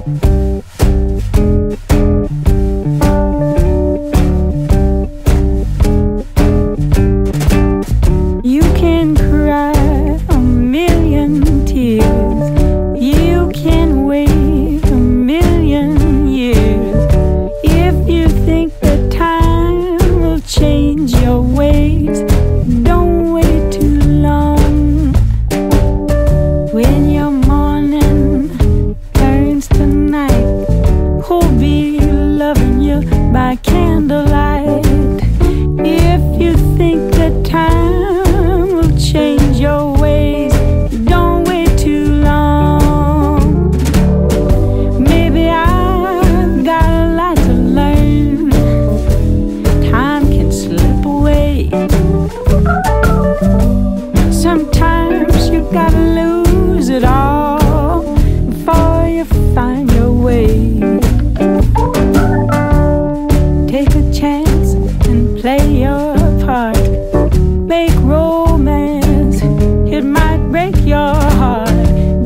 You can cry a million tears, you can wait a million years. If you think that time will change your ways, don't wait too long. When your morning turns to night, who'll be loving you by candlelight? If you think that time will change your ways, don't wait too long. Maybe I've got a lot to learn. Time can slip away. Sometimes you gotta lose it all before you find your way. Take a chance and play your part. Make romance, it might break your heart.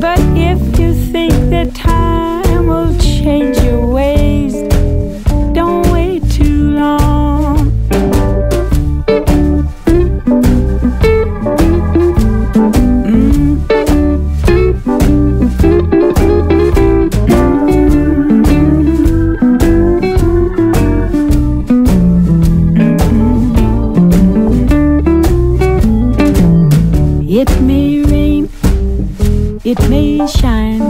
But if you think that time will change your ways, don't wait too long. It may rain, it may shine,